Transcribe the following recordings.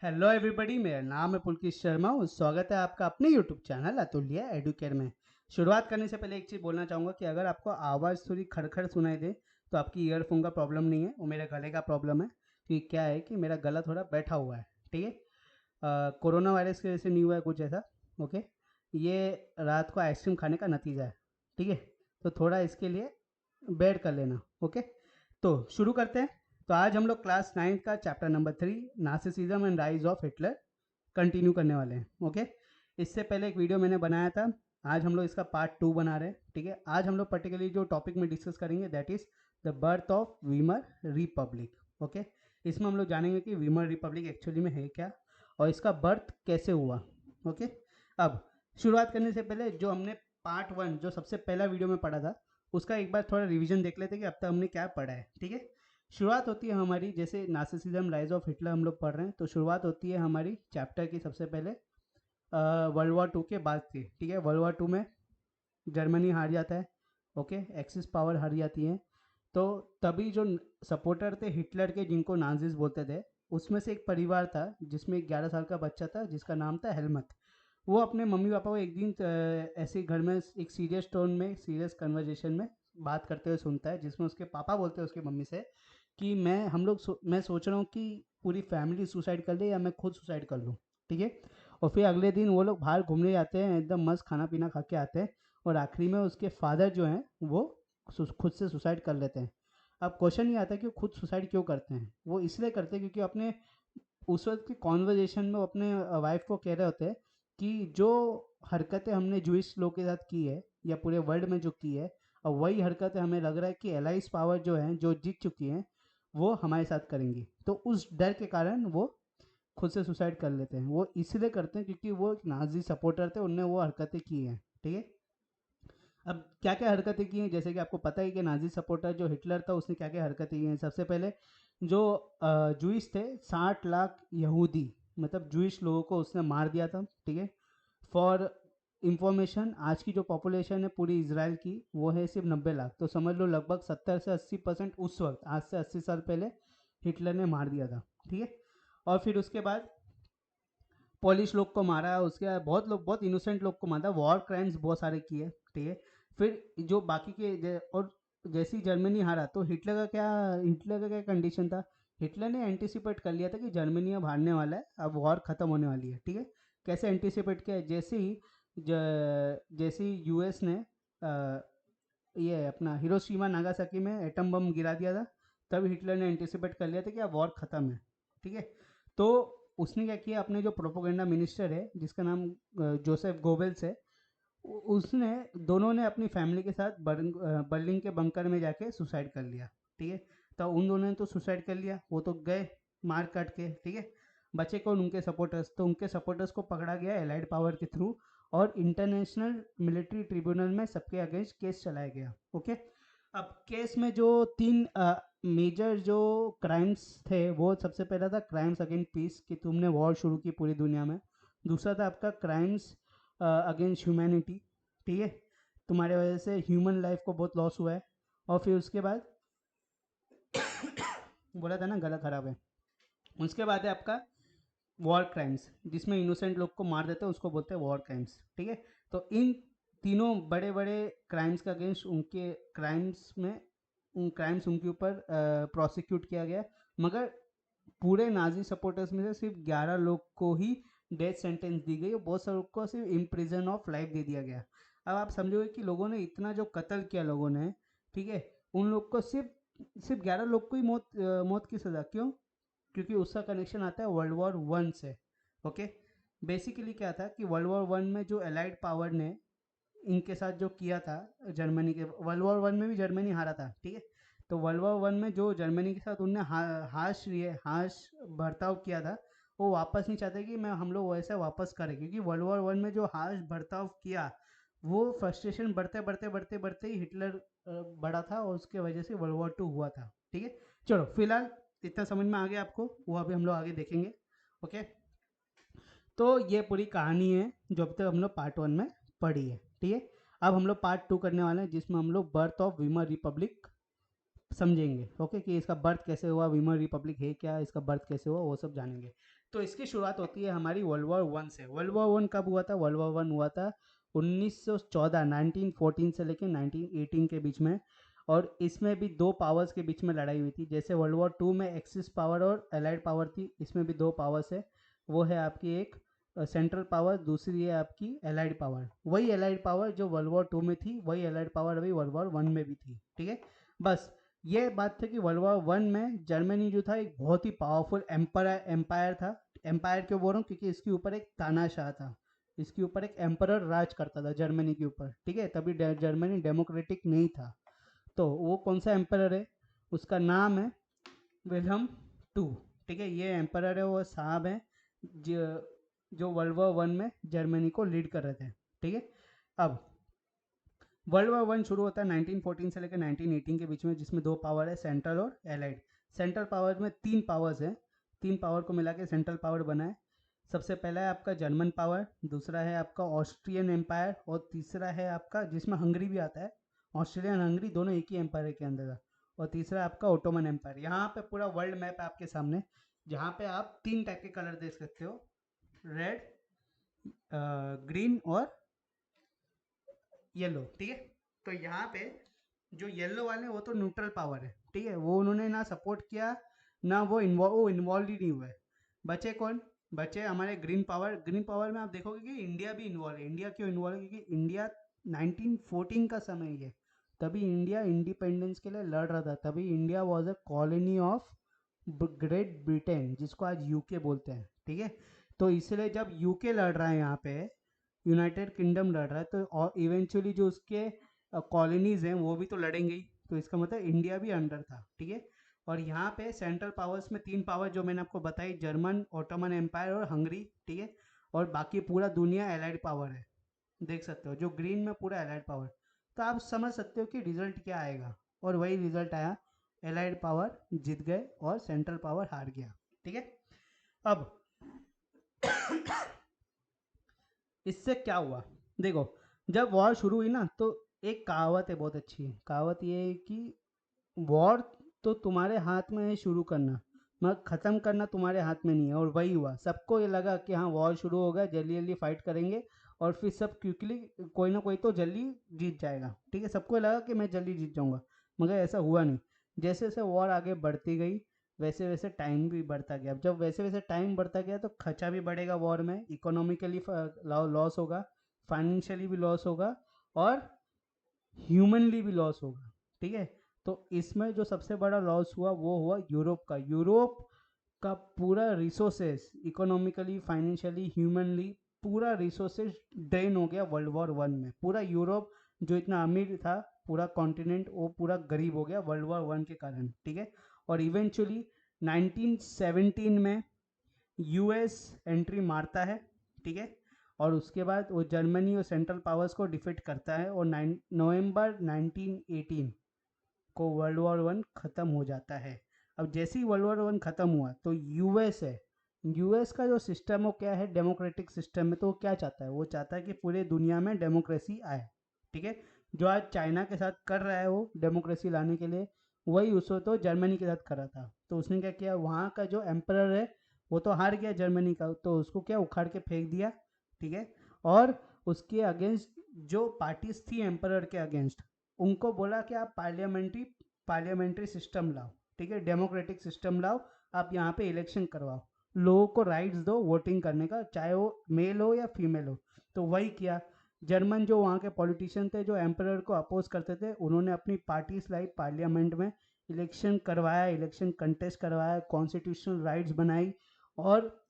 Hello everybody, मेरा नाम है पुलकित शर्मा और स्वागत है आपका अपने यूट्यूब चैनल अतुल्य एडुकेयर में। शुरुआत करने से पहले एक चीज़ बोलना चाहूँगा कि अगर आपको आवाज़ थोड़ी खड़खड़ सुनाई दे तो आपकी ईयरफोन का प्रॉब्लम नहीं है, वो मेरे गले का प्रॉब्लम है। क्योंकि क्या है कि मेरा गला थोड़ा बैठा हुआ है। ठीक है। कोरोना वायरस की वजह से नहीं हुआ है कुछ ऐसा। ओके। ये रात को आइसक्रीम खाने का नतीजा है। ठीक है। तो थोड़ा इसके लिए बेयर कर लेना। ओके। तो शुरू करते हैं। तो आज हम लोग क्लास 9 का chapter number 3 narcissism and rise of Hitler continue करने वाले हैं। ओके। इससे पहले एक वीडियो मैंने बनाया था। आज हम लोग इसका पार्ट 2 बना रहे हैं। ठीक है। आज हम लोग पर्टिकुलरली जो टॉपिक में डिस्कस करेंगे that is the birth of Weimar Republic. Okay. इसमें हम लोग जानेंगे कि वीमर रिपब्लिक एक्चुअली में है क्या और इसका बर्थ कैसे हुआ। ओके। अब शुरुआत करने से पहले जो हमने पार्ट 1 जो सबसे पहला वीडियो में पढ़ा था उसका एक बार थोड़ा रिवीजन देख लेते हैं कि अब तक हमने क्या पढ़ा है। ठीक है। शुरुआत होती है हमारी, जैसे नार्सिसिज्म राइज ऑफ हिटलर हम लोग पढ़ रहे हैं, तो शुरुआत होती है हमारी चैप्टर की सबसे पहले वर्ल्ड वॉर 2 के बाद से। ठीक है। वर्ल्ड वॉर 2 में जर्मनी हार जाता है। ओके। एक्सिस पावर हार जाती है। तो तभी जो सपोर्टर थे हिटलर के, जिनको नाजिस बोलते थे, उसमें से एक परिवार था जिसमें एक 11 साल का बच्चा था जिसका नाम था हेलमत। वो अपने मम्मी पापा को एक दिन ऐसे घर में एक सीरियस टोन में, सीरियस कन्वर्जेशन में बात करते हुए सुनता है, जिसमें उसके पापा बोलते हैं उसकी मम्मी से कि मैं सोच रहा हूँ कि पूरी फैमिली सुसाइड कर ले या मैं खुद सुसाइड कर लूँ। ठीक है। और फिर अगले दिन वो लोग बाहर घूमने जाते हैं, एकदम मस्त खाना पीना खा के आते हैं और आखिरी में उसके फादर जो हैं वो खुद से सुसाइड कर लेते हैं। अब क्वेश्चन ये आता है कि वो खुद सुसाइड क्यों करते हैं। वो इसलिए करते हैं क्योंकि अपने उस वक्त की कॉन्वर्जेशन में वो अपने वाइफ को कह रहे होते हैं कि जो हरकतें हमने जूइश लोग के साथ की है या पूरे वर्ल्ड में जो की है, और वही हरकतें हमें लग रहा है कि एलाइज पावर जो है जो जीत चुकी हैं वो हमारे साथ करेंगी। तो उस डर के कारण वो खुद से सुसाइड कर लेते हैं। वो इसलिए करते हैं क्योंकि वो एक नाजी सपोर्टर थे, उनने वो हरकतें की हैं। ठीक है। अब क्या क्या हरकतें की हैं, जैसे कि आपको पता है कि नाजी सपोर्टर जो हिटलर था उसने क्या क्या हरकतें की हैं। सबसे पहले जो जूइश थे, 60 लाख यहूदी मतलब जूइश लोगों को उसने मार दिया था। ठीक है। फॉर इंफॉर्मेशन, आज की जो पॉपुलेशन है पूरी इसराइल की वो है सिर्फ 90 लाख। तो समझ लो लगभग 70 से 80% उस वक्त, आज से 80 साल पहले हिटलर ने मार दिया था। ठीक है। और फिर उसके बाद पोलिश लोग को मारा, उसके बाद बहुत लोग, बहुत इनोसेंट लोग को मारा, वॉर क्राइम्स बहुत सारे किए। ठीक है। फिर जो बाकी के और जैसी जर्मनी हारा तो हिटलर का क्या कंडीशन था। हिटलर ने एंटिसिपेट कर लिया था कि जर्मनी अब हारने वाला है, अब वॉर खत्म होने वाली है। ठीक है। कैसे एंटिसिपेट किया, जैसे ही यूएस ने ये अपना हिरोशिमा नागासाकी में एटम बम गिरा दिया था, तब हिटलर ने एंटिसिपेट कर लिया था कि अब वॉर खत्म है। ठीक है। तो उसने क्या किया, अपने जो प्रोपोगेंडा मिनिस्टर है जिसका नाम जोसेफ गोबेल्स है, उसने दोनों ने अपनी फैमिली के साथ बर्लिन के बंकर में जाके सुसाइड कर लिया। ठीक है। तो उन दोनों ने तो सुसाइड कर लिया, वो तो गए मार काट के। ठीक है। बचे कौन, उनके सपोर्टर्स। तो उनके सपोर्टर्स को पकड़ा गया एलाइड पावर के थ्रू और इंटरनेशनल मिलिट्री ट्रिब्यूनल में सबके अगेंस्ट केस चलाया गया। ओके। अब केस में जो तीन मेजर जो क्राइम्स थे, वो सबसे पहला था क्राइम्स अगेंस्ट पीस, कि तुमने वॉर शुरू की पूरी दुनिया में। दूसरा था आपका क्राइम्स अगेंस्ट ह्यूमैनिटी। ठीक है। तुम्हारे वजह से ह्यूमन लाइफ को बहुत लॉस हुआ है। और फिर उसके बाद बोला था ना गला खराब है। उसके बाद है आपका वॉर क्राइम्स, जिसमें इनोसेंट लोग को मार देते हैं, उसको बोलते हैं वॉर क्राइम्स। ठीक है। तो इन तीनों बड़े बड़े क्राइम्स का अगेंस्ट उनके क्राइम्स में उन क्राइम्स उनके ऊपर प्रोसिक्यूट किया गया। मगर पूरे नाजी सपोर्टर्स में से सिर्फ 11 लोग को ही डेथ सेंटेंस दी गई और बहुत सारे लोग को सिर्फ इम्प्रिजन ऑफ लाइफ दे दिया गया। अब आप समझोगे कि लोगों ने इतना जो कत्ल किया लोगों ने, ठीक है, उन लोग को सिर्फ 11 लोग को ही मौत की सज़ा क्यों? क्योंकि उसका कनेक्शन आता है वर्ल्ड वॉर 1 से। ओके। बेसिकली क्या था कि वर्ल्ड वॉर 1 में जो एलाइड पावर ने इनके साथ जो किया था, जर्मनी के, वर्ल्ड वॉर 1 में भी जर्मनी हारा था। ठीक है। तो वर्ल्ड वॉर 1 में जो जर्मनी के साथ उनने हाश बर्ताव किया था, वो वापस नहीं चाहते कि मैं हम लोग वैसे वापस करें, क्योंकि वर्ल्ड वॉर 1 में जो हाश बर्ताव किया, वो फ्रस्ट्रेशन बढ़ते बढ़ते बढ़ते बढ़ते ही हिटलर बड़ा था और उसके वजह से वर्ल्ड वॉर 2 हुआ था। ठीक है। चलो फिलहाल इतना समझ में आ गया आपको, वो अभी हम लोग आगे देखेंगे। ओके। तो ये पूरी कहानी है जो अब तक हम लोग पार्ट 1 में पढ़ी है। ठीक है। अब हम लोग पार्ट 2 करने वाले हैं जिसमें हम लोग बर्थ ऑफ वीमर रिपब्लिक समझेंगे, ओके, कि इसका बर्थ कैसे हुआ, वीमर रिपब्लिक है क्या, इसका बर्थ कैसे हुआ, वो सब जानेंगे। तो इसकी शुरुआत होती है हमारी वर्ल्ड वॉर वन से। वर्ल्ड वॉर वन कब हुआ था? वर्ल्ड वॉर वन हुआ था 1914, 1914 से लेकर 1918 के बीच में। और इसमें भी दो पावर्स के बीच में लड़ाई हुई थी। जैसे वर्ल्ड वॉर टू में एक्सिस पावर और एलाइड पावर थी, इसमें भी दो पावर्स है। वो है आपकी एक सेंट्रल पावर, दूसरी है आपकी एलाइड पावर। वही एलाइड पावर जो वर्ल्ड वॉर टू में थी, वही एलाइड पावर अभी वर्ल्ड वॉर वन में भी थी, ठीक है। बस ये बात थी कि वर्ल्ड वॉर वन में जर्मनी जो था एक बहुत ही पावरफुल एम्पायर था। एम्पायर क्यों बोल रहा हूँ? क्योंकि इसके ऊपर एक तानाशाह था, इसके ऊपर एक एम्परर राज करता था जर्मनी के ऊपर, ठीक है। तभी जर्मनी डेमोक्रेटिक नहीं था। तो वो कौन सा एम्परर है? उसका नाम है विल्हम टू, ठीक है। ये एम्परर है, वो साहब है जो वर्ल्ड वॉर वन में जर्मनी को लीड कर रहे थे, ठीक है। अब वर्ल्ड वॉर वन शुरू होता है 1914 से लेकर 1918 के बीच में, जिसमें दो पावर है, सेंट्रल और एलाइड। सेंट्रल पावर में तीन पावर्स हैं, तीन पावर को मिला के सेंट्रल पावर बना है। सबसे पहला है आपका जर्मन पावर, दूसरा है आपका ऑस्ट्रियन एम्पायर, और तीसरा है आपका, जिसमें हंगरी भी आता है, ऑस्ट्रेलियन हंगरी दोनों एक ही एम्पायर के अंदर था, और तीसरा आपका ओटोमन एम्पायर। यहाँ पे पूरा वर्ल्ड मैप है आपके सामने, जहाँ पे आप तीन टाइप के कलर देख सकते हो, रेड, ग्रीन और येलो, ठीक है। तो यहाँ पे जो येलो वाले वो तो न्यूट्रल पावर है, ठीक है, वो उन्होंने ना सपोर्ट किया, ना वो इन्वॉल्व ही नहीं हुए। बचे कौन? बचे हमारे ग्रीन पावर। ग्रीन पावर में आप देखोगे कि इंडिया भी इन्वॉल्व है। इंडिया क्यों इन्वॉल्व है? क्योंकि इंडिया 1914 का समय है, तभी इंडिया इंडिपेंडेंस के लिए लड़ रहा था, तभी India was a colony of great Britain, जिसको आज यूके बोलते हैं, ठीक है। तो इसलिए जब यूके लड़ रहा है यहाँ पे, यूनाइटेड किंगडम लड़ रहा है, तो और इवेंचुअली जो उसके कॉलोनीज हैं वो भी तो लड़ेंगे ही, तो इसका मतलब इंडिया भी अंडर था, ठीक है। और यहाँ पे सेंट्रल पावर्स में तीन पावर जो मैंने आपको बताई, जर्मन, ओटोमन एम्पायर और हंगरी, ठीक है। और बाकी पूरा दुनिया एलाइड पावर है, देख सकते हो, जो ग्रीन में पूरा एलाइड पावर। तो आप समझ सकते हो कि रिजल्ट क्या आएगा, और वही रिजल्ट आया, एलाइड पावर जीत गए और सेंट्रल पावर हार गया, ठीक है। अब इससे क्या हुआ? देखो, जब वॉर शुरू हुई ना, तो एक कहावत है बहुत अच्छी, कहावत ये है कि वॉर तो तुम्हारे हाथ में है शुरू करना, मगर ख़त्म करना तुम्हारे हाथ में नहीं है। और वही हुआ, सबको ये लगा कि हाँ वॉर शुरू हो गया, जल्दी जल्दी फाइट करेंगे और फिर सब क्विकली, कोई ना कोई तो जल्दी जीत जाएगा, ठीक है। सबको लगा कि मैं जल्दी जीत जाऊंगा, मगर ऐसा हुआ नहीं। जैसे जैसे वॉर आगे बढ़ती गई, वैसे वैसे टाइम भी बढ़ता गया। जब वैसे वैसे टाइम बढ़ता गया तो खर्चा भी बढ़ेगा वॉर में, इकोनॉमिकली लॉस होगा, फाइनेंशियली भी लॉस होगा, और ह्यूमनली भी लॉस होगा, ठीक है। तो इसमें जो सबसे बड़ा लॉस हुआ वो हुआ यूरोप का। यूरोप का पूरा रिसोर्सेस, इकोनॉमिकली, फाइनेंशियली, ह्यूमनली, पूरा रिसोर्सेज ड्रेन हो गया वर्ल्ड वॉर वन में। पूरा यूरोप जो इतना अमीर था, पूरा कॉन्टिनेंट, वो पूरा गरीब हो गया वर्ल्ड वॉर वन के कारण, ठीक है। और इवेंचुअली 1917 में यूएस एंट्री मारता है, ठीक है। और उसके बाद वो जर्मनी और सेंट्रल पावर्स को डिफीट करता है, और नवंबर 1918 को वर्ल्ड वॉर वन खत्म हो जाता है। अब जैसे ही वर्ल्ड वॉर वन खत्म हुआ तो यूएस है, यूएस का जो सिस्टम वो क्या है, डेमोक्रेटिक सिस्टम है। तो वो क्या चाहता है? वो चाहता है कि पूरे दुनिया में डेमोक्रेसी आए, ठीक है। जो आज चाइना के साथ कर रहा है वो डेमोक्रेसी लाने के लिए, वही उसको तो जर्मनी के साथ कर रहा था। तो उसने क्या किया, वहाँ का जो एम्परर है वो तो हार गया जर्मनी का, तो उसको क्या उखाड़ के फेंक दिया, ठीक है। और उसके अगेंस्ट जो पार्टीज थी एम्परर के अगेंस्ट, उनको बोला कि आप पार्लियामेंट्री सिस्टम लाओ, ठीक है, डेमोक्रेटिक सिस्टम लाओ, आप यहाँ पे इलेक्शन करवाओ, लोगों को राइट्स दो वोटिंग करने का, चाहे वो मेल हो या फीमेल हो। तो वही किया। जर्मन जो वहाँ के पॉलिटिशियन थे, जो एम्परर को अपोज करते थे, उन्होंने अपनी पार्टीज लाई पार्लियामेंट में, इलेक्शन करवाया, इलेक्शन कंटेस्ट करवाया, कॉन्स्टिट्यूशनल राइट्स बनाई, और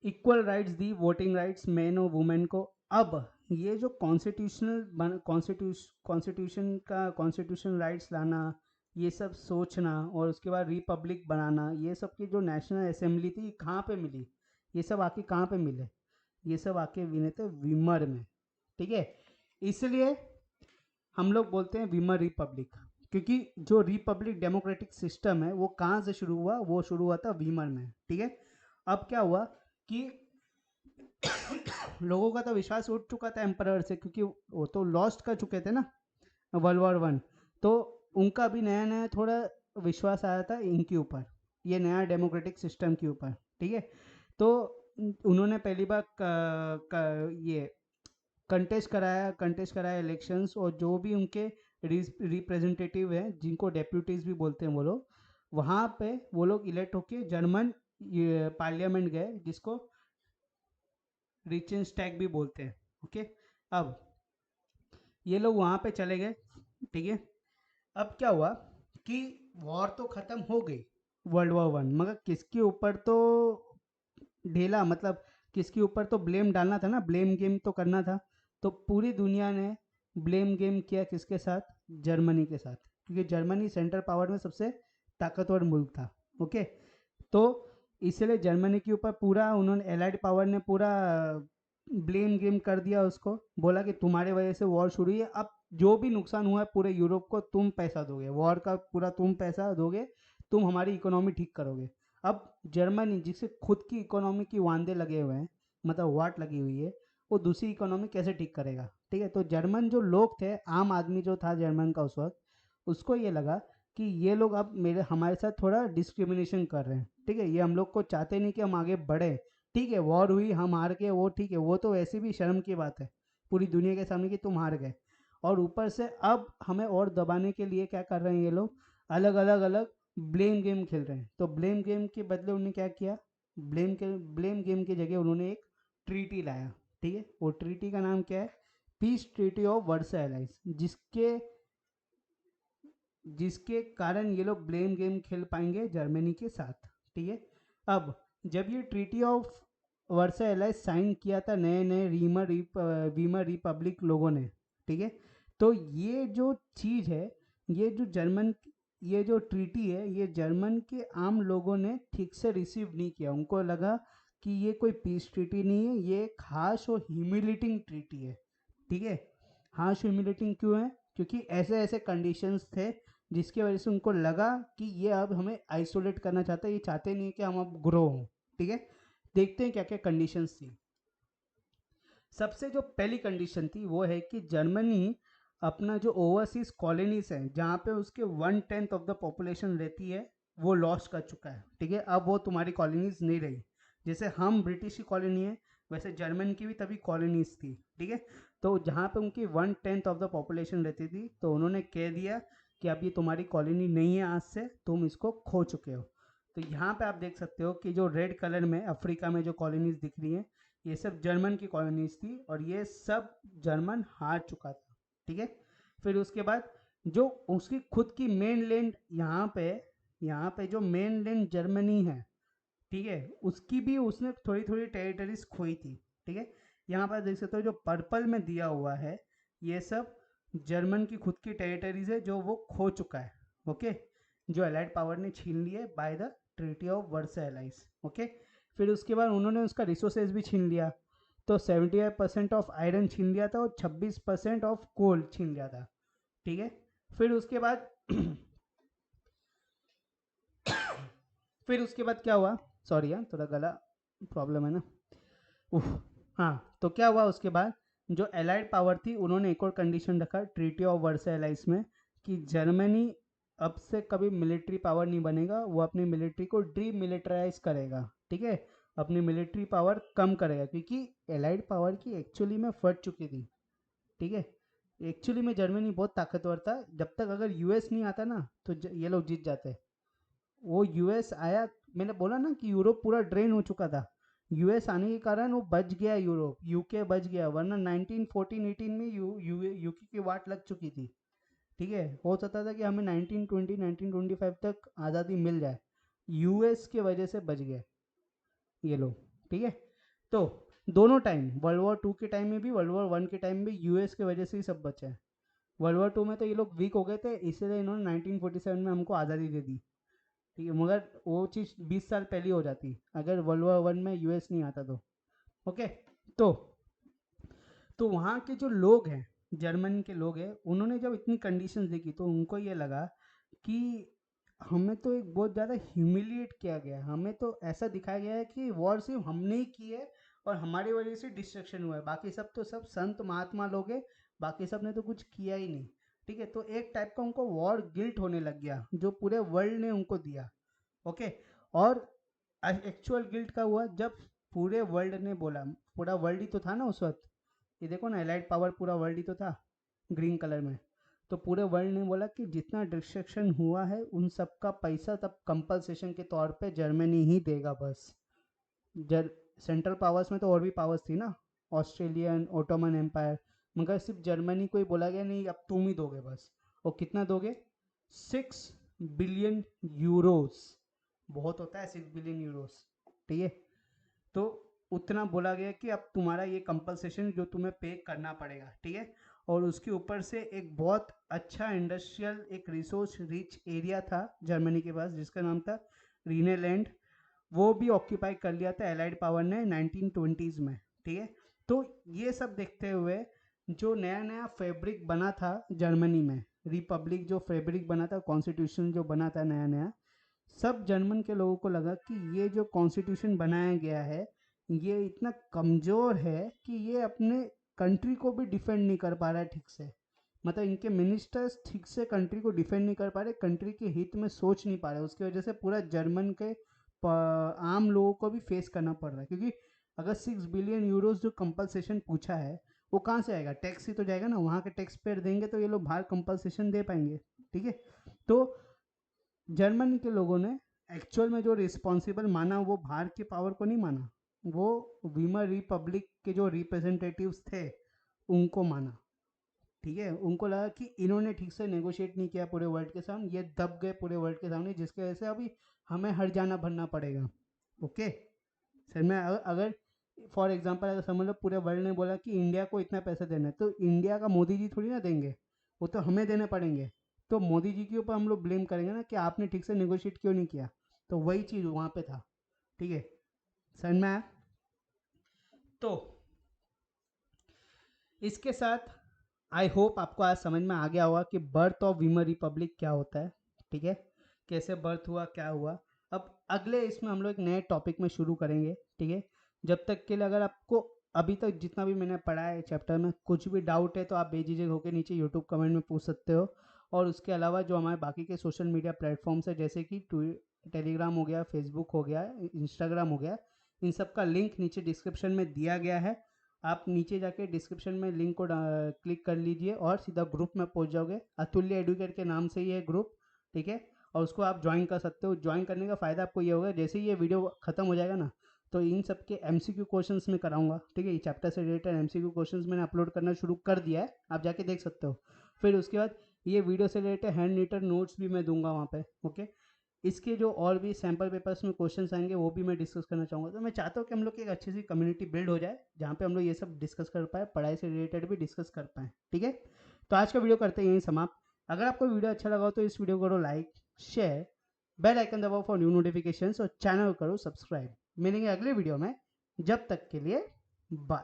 इक्वल राइट्स दी, वोटिंग राइट्स मैन और वुमेन को। अब ये जो कॉन्स्टिट्यूशन राइट्स लाना, ये सब सोचना, और उसके बाद रिपब्लिक बनाना, ये सब की जो नेशनल असेंबली थी, कहाँ पे मिली? ये सब आके कहाँ पे मिले? ये सब आके विने थे विमर में, ठीक है। इसलिए हम लोग बोलते हैं विमर रिपब्लिक, क्योंकि जो रिपब्लिक डेमोक्रेटिक सिस्टम है वो कहाँ से शुरू हुआ? वो शुरू हुआ था विमर में, ठीक है। अब क्या हुआ कि लोगों का तो विश्वास उठ चुका था एम्परर से, क्योंकि वो तो लॉस्ट कर चुके थे ना वर्ल्ड वॉर वन। तो उनका भी नया नया थोड़ा विश्वास आया था इनके ऊपर, ये नया डेमोक्रेटिक सिस्टम के ऊपर। ठीक है, तो उन्होंने पहली बार ये कंटेस्ट कराया इलेक्शंस, और जो भी उनके रिप्रेजेंटेटिव हैं, जिनको डेप्यूटीज भी बोलते हैं वो लोग, वहाँ पे वो लोग इलेक्ट होके जर्मन पार्लियामेंट गए, जिसको रिचेंस्टैग भी बोलते हैं। ओके, अब ये लोग वहाँ पे चले गए। ठीक है, अब क्या हुआ कि वॉर तो ख़त्म हो गई, वर्ल्ड वॉर 1, मगर किसके ऊपर तो ढेला, मतलब किसके ऊपर तो ब्लेम डालना था ना, ब्लेम गेम तो करना था। तो पूरी दुनिया ने ब्लेम गेम किया किसके साथ? जर्मनी के साथ, क्योंकि जर्मनी सेंट्रल पावर में सबसे ताकतवर मुल्क था। ओके, तो इसलिए जर्मनी के ऊपर पूरा उन्होंने, एलाइड पावर ने पूरा ब्लेम गेम कर दिया उसको, बोला कि तुम्हारे वजह से वॉर शुरू हुई है, अब जो भी नुकसान हुआ है पूरे यूरोप को तुम पैसा दोगे, वॉर का पूरा तुम पैसा दोगे, तुम हमारी इकोनॉमी ठीक करोगे। अब जर्मनी, जिसे खुद की इकोनॉमी की वांदे लगे हुए हैं, मतलब वाट लगी हुई है, वो दूसरी इकोनॉमी कैसे ठीक करेगा? ठीक है, तो जर्मन जो लोग थे, आम आदमी जो था जर्मन का उस वक्त, उसको ये लगा कि ये लोग अब मेरे हमारे साथ थोड़ा डिस्क्रिमिनेशन कर रहे हैं। ठीक है, ये हम लोग को चाहते नहीं कि हम आगे बढ़े। ठीक है, वॉर हुई, हम हार गए, वो ठीक है, वो तो वैसे भी शर्म की बात है पूरी दुनिया के सामने कि तुम हार गए, और ऊपर से अब हमें और दबाने के लिए क्या कर रहे हैं ये लोग, अलग अलग अलग ब्लेम गेम खेल रहे हैं। तो ब्लेम गेम के बदले उन्होंने क्या किया, ब्लेम गेम की जगह उन्होंने एक ट्रीटी लाया। ठीक है, वो ट्रीटी का नाम क्या है? पीस ट्रीटी ऑफ वर्साइलाइज, जिसके जिसके कारण ये लोग ब्लेम गेम खेल पाएंगे जर्मनी के साथ। ठीक है, अब जब ये ट्रीटी ऑफ वर्साइलाइज साइन किया था नए नए वीमर रिपब्लिक लोगों ने, ठीक है, तो ये जो चीज़ है, ये जो जर्मन ये जो ट्रीटी है, ये जर्मन के आम लोगों ने ठीक से रिसीव नहीं किया। उनको लगा कि ये कोई पीस ट्रीटी नहीं है, ये एक हार्श और ह्यूमिलेटिंग ट्रीटी है। ठीक है, हार्श ह्यूमिलेटिंग क्यों है? क्योंकि ऐसे ऐसे कंडीशंस थे जिसकी वजह से उनको लगा कि ये अब हमें आइसोलेट करना चाहता है, ये चाहते नहीं कि हम अब ग्रो हों। ठीक है, देखते हैं क्या क्या कंडीशंस थी। सबसे जो पहली कंडीशन थी वो है कि जर्मनी अपना जो ओवरसीज कॉलोनीज है, जहाँ पे उसके 1/10 ऑफ द पॉपुलेशन रहती है, वो लॉस कर चुका है। ठीक है, अब वो तुम्हारी कॉलोनीज नहीं रही। जैसे हम ब्रिटिश की कॉलोनी है, वैसे जर्मन की भी तभी कॉलोनीज थी। ठीक है, तो जहाँ पे उनकी 1/10 ऑफ द पॉपुलेशन रहती थी, तो उन्होंने कह दिया कि अब ये तुम्हारी कॉलोनी नहीं है, आज से तुम इसको खो चुके हो। तो यहाँ पे आप देख सकते हो कि जो रेड कलर में अफ्रीका में जो कॉलोनीज दिख रही हैं, ये सब जर्मन की कॉलोनीज थी, और ये सब जर्मन हार चुका था। ठीक है, फिर उसके बाद जो उसकी खुद की मेन लैंड, यहाँ पे जो मेन लैंड जर्मनी है, ठीक है, उसकी भी उसने थोड़ी थोड़ी टेरिटरीज खोई थी। ठीक है, यहाँ पर देख सकते हो जो पर्पल में दिया हुआ है, ये सब जर्मन की खुद की टेरिटरीज है जो वो खो चुका है। ओके, जो अलाइड पावर ने छीन ली है by the treaty of Versailles. Okay, फिर उसके बाद उन्होंने उसका रिसोर्सेज भी छीन लिया। तो 75% ऑफ आयरन छीन लिया था, और 26% ऑफ कोल छीन लिया था। ठीक है, फिर उसके बाद फिर उसके बाद क्या हुआ? सॉरी यार, थोड़ा गला प्रॉब्लम है ना। उफ, हाँ, तो क्या हुआ उसके बाद? जो एलाइड पावर थी, उन्होंने एक और कंडीशन रखा ट्रीटी ऑफ वर्साइलाइज में, कि जर्मनी अब से कभी मिलिट्री पावर नहीं बनेगा, वो अपनी मिलिट्री को डीमिलिटराइज करेगा। ठीक है, अपनी मिलिट्री पावर कम करेगा, क्योंकि एलाइड पावर की एक्चुअली में फट चुकी थी। ठीक है, एक्चुअली में जर्मनी बहुत ताकतवर था, जब तक अगर यूएस नहीं आता ना तो ये लोग जीत जाते। वो यूएस आया, मैंने बोला ना कि यूरोप पूरा ड्रेन हो चुका था, यूएस आने के कारण वो बच गया, यूरोप यूके बच गया, वरना 1914-18 में यूके की वाट लग चुकी थी। ठीक है, हो सकता था कि हमें 1920 1925 तक आज़ादी मिल जाए, यूएस के वजह से बच गए ये लोग। ठीक है, तो दोनों टाइम, वर्ल्ड वॉर 2 के टाइम में भी, वर्ल्ड वॉर 1 के टाइम में भी यूएस की वजह से ही सब बचा है। वर्ल्ड वॉर 2 में तो ये लोग वीक हो गए थे, इसलिए इन्होंने 1947 में हमको आज़ादी दे दी। ठीक है, मगर वो चीज़ 20 साल पहले हो जाती अगर वर्ल्ड वॉर 1 में यूएस नहीं आता तो। ओके, तो वहाँ के जो लोग हैं, जर्मन के लोग हैं, उन्होंने जब इतनी कंडीशंस देखी तो उनको ये लगा कि हमें तो एक बहुत ज़्यादा ह्यूमिलिएट किया गया, हमें तो ऐसा दिखाया गया है कि वॉर सिर्फ हमने ही की है, और हमारी वजह से डिस्ट्रक्शन हुआ है, बाकी सब तो सब संत महात्मा लोग हैं, बाकी सब ने तो कुछ किया ही नहीं। ठीक है, तो एक टाइप का उनको वॉर गिल्ट होने लग गया जो पूरे वर्ल्ड ने उनको दिया। ओके, और एक्चुअल गिल्ट का हुआ जब पूरे वर्ल्ड ने बोला, पूरा वर्ल्ड ही तो था ना उस वक्त, ये देखो ना एलाइड पावर पूरा वर्ल्ड ही तो था ग्रीन कलर में, तो पूरे वर्ल्ड ने बोला कि जितना डिस्ट्रक्शन हुआ है उन सब का पैसा तब कंपलसेशन के तौर पे जर्मनी ही देगा बस। जर सेंट्रल पावर्स में तो और भी पावर्स थी ना, ऑस्ट्रेलियन, ओटोमन एम्पायर, मगर सिर्फ जर्मनी को ही बोला गया नहीं अब तुम ही दोगे बस। और कितना दोगे? 6 बिलियन यूरोस, बहुत होता है 6 बिलियन यूरोस, ठीक है। तो उतना बोला गया कि अब तुम्हारा ये कंपलसेशन जो तुम्हें पे करना पड़ेगा, ठीक है। और उसके ऊपर से एक बहुत अच्छा इंडस्ट्रियल एक रिसोर्स रिच एरिया था जर्मनी के पास जिसका नाम था रीनेलैंड, वो भी ऑक्यूपाई कर लिया था एलाइड पावर ने 1920s में, ठीक है। तो ये सब देखते हुए जो नया नया फैब्रिक बना था जर्मनी में, रिपब्लिक जो फैब्रिक बना था, कॉन्स्टिट्यूशन जो बना था नया नया, सब जर्मन के लोगों को लगा कि ये जो कॉन्स्टिट्यूशन बनाया गया है ये इतना कमज़ोर है कि ये अपने कंट्री को भी डिफेंड नहीं कर पा रहा है ठीक से, मतलब इनके मिनिस्टर्स ठीक से कंट्री को डिफेंड नहीं कर पा रहे, कंट्री के हित में सोच नहीं पा रहे, उसकी वजह से पूरा जर्मन के आम लोगों को भी फेस करना पड़ रहा है। क्योंकि अगर 6 बिलियन यूरोस जो कंपलसेशन पूछा है वो कहाँ से आएगा? टैक्स ही तो जाएगा ना, वहाँ के टैक्स पेयर देंगे तो ये लोग बाहर कंपलसेशन दे पाएंगे, ठीक है। तो जर्मनी के लोगों ने एक्चुअल में जो रिस्पॉन्सिबल माना वो बाहर की पावर को नहीं माना, वो वीमर रिपब्लिक के जो रिप्रेजेंटेटिव्स थे उनको माना, ठीक है। उनको लगा कि इन्होंने ठीक से नेगोशिएट नहीं किया पूरे वर्ल्ड के सामने, ये दब गए पूरे वर्ल्ड के सामने, जिसकी वजह से अभी हमें हर जाना भरना पड़ेगा। ओके, सर मैं अगर फॉर एग्जांपल अगर समझ लो पूरे वर्ल्ड ने बोला कि इंडिया को इतना पैसा देना है, तो इंडिया का मोदी जी थोड़ी ना देंगे, वो तो हमें देने पड़ेंगे। तो मोदी जी के ऊपर हम लोग ब्लेम करेंगे ना कि आपने ठीक से नेगोशिएट क्यों नहीं किया, तो वही चीज़ वहाँ पे था, ठीक है। सर मैं तो इसके साथ आई होप आपको आज समझ में आ गया होगा कि बर्थ ऑफ वीमर रिपब्लिक क्या होता है, ठीक है, कैसे बर्थ हुआ क्या हुआ। अब अगले इसमें हम लोग एक नए टॉपिक में शुरू करेंगे, ठीक है। जब तक के लिए अगर आपको अभी तक जितना भी मैंने पढ़ा है चैप्टर में कुछ भी डाउट है तो आप बेझिझक होकर नीचे यूट्यूब कमेंट में पूछ सकते हो। और उसके अलावा जो हमारे बाकी के सोशल मीडिया प्लेटफॉर्म्स है जैसे कि टेलीग्राम हो गया, फेसबुक हो गया, इंस्टाग्राम हो गया, इन सब का लिंक नीचे डिस्क्रिप्शन में दिया गया है। आप नीचे जाके डिस्क्रिप्शन में लिंक को क्लिक कर लीजिए और सीधा ग्रुप में पहुंच जाओगे, अतुल्य एडुकेट के नाम से ही है ग्रुप, ठीक है। और उसको आप ज्वाइन कर सकते हो। ज्वाइन करने का फ़ायदा आपको ये होगा जैसे ही ये वीडियो खत्म हो जाएगा ना तो इन सब के एमसीक्यू क्वेश्चंस में कराऊंगा, ठीक है। ये चैप्टर से रिलेटेड एमसीक्यू क्वेश्चंस मैंने अपलोड करना शुरू कर दिया है, आप जाके देख सकते हो। फिर उसके बाद ये वीडियो से रिलेटेड हैंड रिटन नोट्स भी मैं दूंगा वहाँ पे, ओके। इसके जो और भी सैम्पल पेपर्स में क्वेश्चंस आएंगे वो भी मैं डिस्कस करना चाहूँगा। तो मैं चाहता हूँ कि हम लोग की एक अच्छी सी कम्युनिटी बिल्ड हो जाए जहाँ पे हम लोग ये सब डिस्कस कर पाए, पढ़ाई से रिलेटेड भी डिस्कस कर पाएँ, ठीक है। तो आज का वीडियो करते हैं यहीं समाप्त। अगर आपको वीडियो अच्छा लगा हो तो इस वीडियो को करो लाइक, शेयर, बेल आइकन दबाओ फॉर न्यू नोटिफिकेशन और चैनल करो सब्सक्राइब। मिलेंगे अगले वीडियो में, जब तक के लिए बाय।